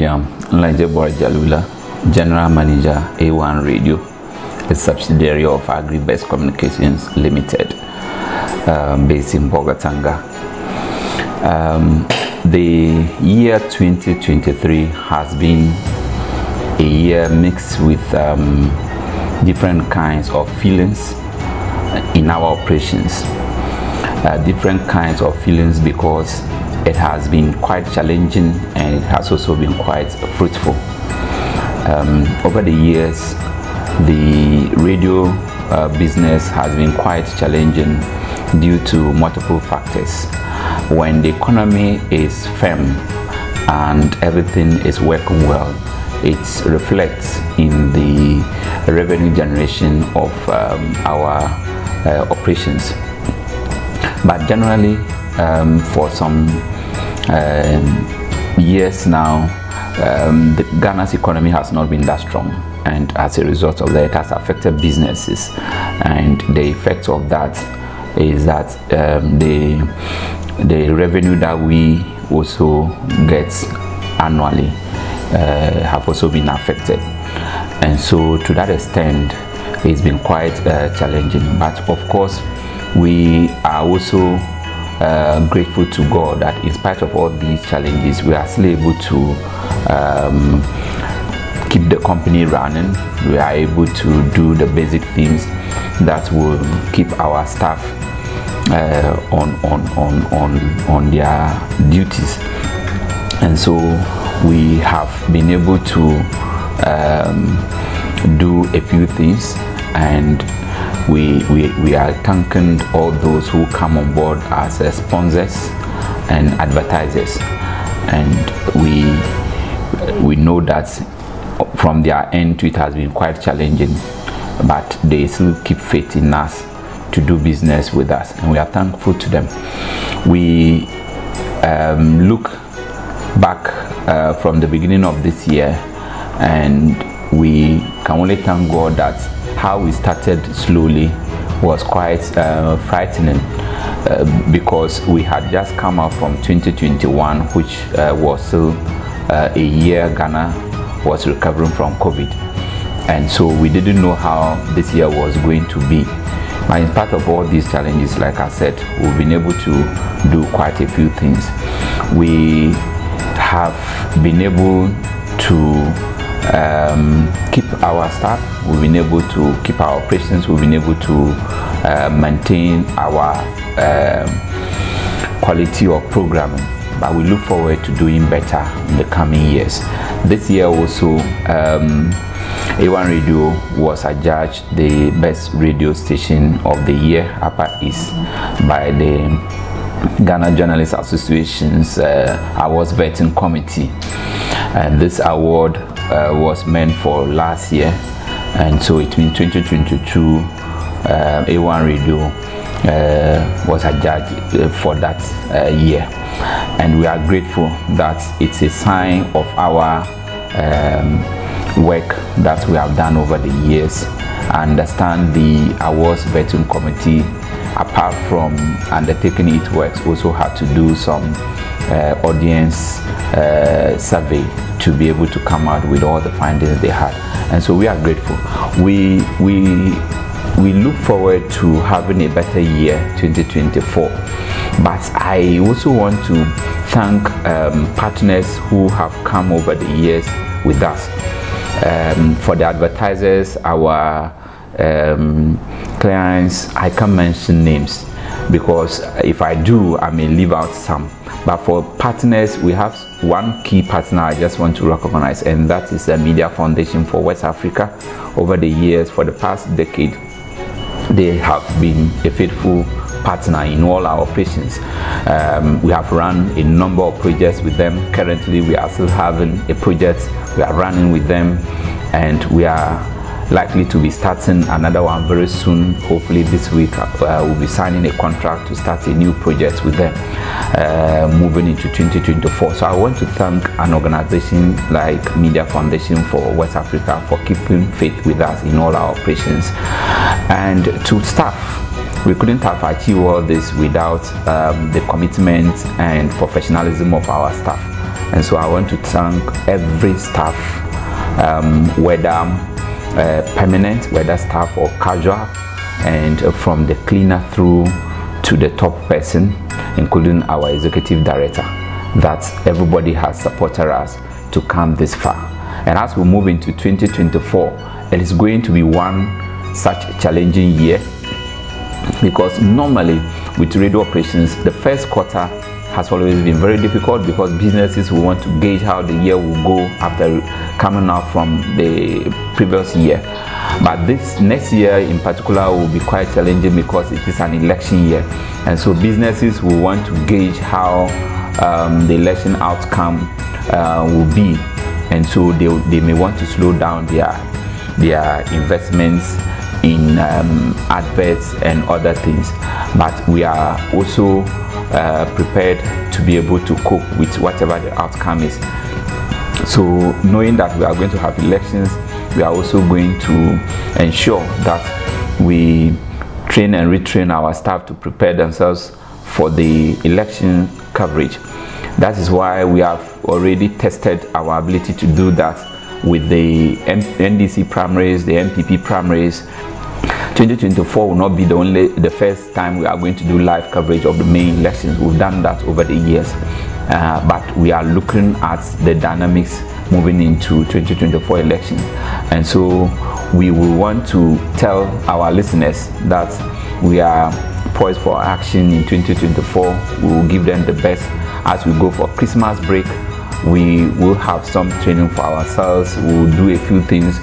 am Nlanjerbor Jalulah, General Manager, A1 Radio, a subsidiary of Agri-Best Communications Limited, based in Bogatanga. The year 2023 has been a year mixed with different kinds of feelings in our operations. Different kinds of feelings because it has been quite challenging and it has also been quite fruitful. Over the years, the radio business has been quite challenging due to multiple factors. When the economy is firm and everything is working well, it reflects in the revenue generation of our operations. But generally, for some years now, Ghana's economy has not been that strong, and as a result of that, it has affected businesses. And the effect of that is that the revenue that we also get annually have also been affected. And so to that extent, it's been quite challenging. But of course, we are also grateful to God that in spite of all these challenges, we are still able to keep the company running. We are able to do the basic things that will keep our staff on their duties. And so we have been able to do a few things, and we are thanking all those who come on board as sponsors and advertisers. And we know that from their end it has been quite challenging, but they still keep faith in us to do business with us, and we are thankful to them. We look back from the beginning of this year, and we can only thank God that how we started slowly was quite frightening, because we had just come out from 2021, which was still a year Ghana was recovering from COVID. And so we didn't know how this year was going to be. But in spite of all these challenges, like I said, we've been able to do quite a few things. We have been able to keep our staff, we've been able to keep our operations, we've been able to maintain our quality of programming, but we look forward to doing better in the coming years. This year also, A1 Radio was adjudged the best radio station of the year, Upper East, by the Ghana Journalists Association's Awards Vetting Committee. And this award was meant for last year, and so it means 2022 A1 Radio was adjudged for that year. And we are grateful that it's a sign of our work that we have done over the years. I understand the awards vetting committee, apart from undertaking its works, also had to do some audience survey to be able to come out with all the findings they had. And so we are grateful. We look forward to having a better year 2024. But I also want to thank partners who have come over the years with us. For the advertisers, our clients, I can't mention names because if I do, I may leave out some. But for partners, we have one key partner I just want to recognize, and that is the Media Foundation for West Africa. Over the years, for the past decade, they have been a faithful partner in all our operations. We have run a number of projects with them. Currently, we are still having a project we are running with them, and we are likely to be starting another one very soon. Hopefully this week we'll be signing a contract to start a new project with them, moving into 2024. So I want to thank an organization like Media Foundation for West Africa for keeping faith with us in all our operations. And to staff, we couldn't have achieved all this without the commitment and professionalism of our staff. And so I want to thank every staff, whether permanent, whether staff or casual, and from the cleaner through to the top person, including our executive director, that everybody has supported us to come this far. And as we move into 2024, it is going to be one such challenging year, because normally with radio operations, the first quarter has always been very difficult, because businesses will want to gauge how the year will go after coming out from the previous year. But this next year in particular will be quite challenging, because it is an election year, and so businesses will want to gauge how the election outcome will be, and so they may want to slow down their investments in adverts and other things. But we are also prepared to be able to cope with whatever the outcome is. So knowing that we are going to have elections, we are also going to ensure that we train and retrain our staff to prepare themselves for the election coverage. That is why we have already tested our ability to do that with the NDC primaries, the MPP primaries. 2024 will not be the first time we are going to do live coverage of the main elections. We've done that over the years, but we are looking at the dynamics moving into 2024 elections, and so we will want to tell our listeners that we are poised for action in 2024. We will give them the best as we go for Christmas break. We will have some training for ourselves. We will do a few things,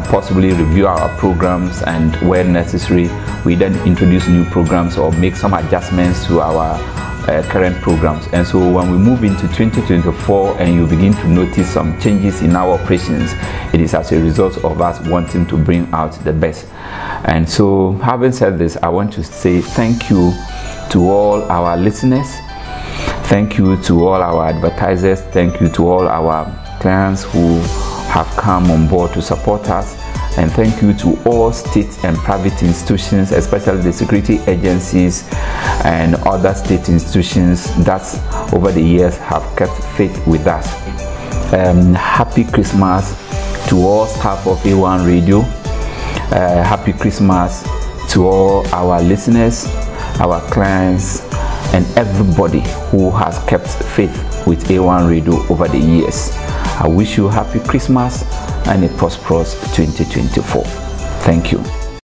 possibly review our programs, and where necessary, we then introduce new programs or make some adjustments to our current programs. And so when we move into 2024 and you begin to notice some changes in our operations, it is as a result of us wanting to bring out the best. And so, having said this, I want to say thank you to all our listeners. Thank you to all our advertisers. Thank you to all our clients who have come on board to support us. And thank you to all state and private institutions, especially the security agencies and other state institutions that over the years have kept faith with us. Happy Christmas to all staff of A1 Radio. Happy Christmas to all our listeners, our clients, and everybody who has kept faith with A1 Radio over the years. I wish you a happy Christmas and a prosperous 2024. Thank you.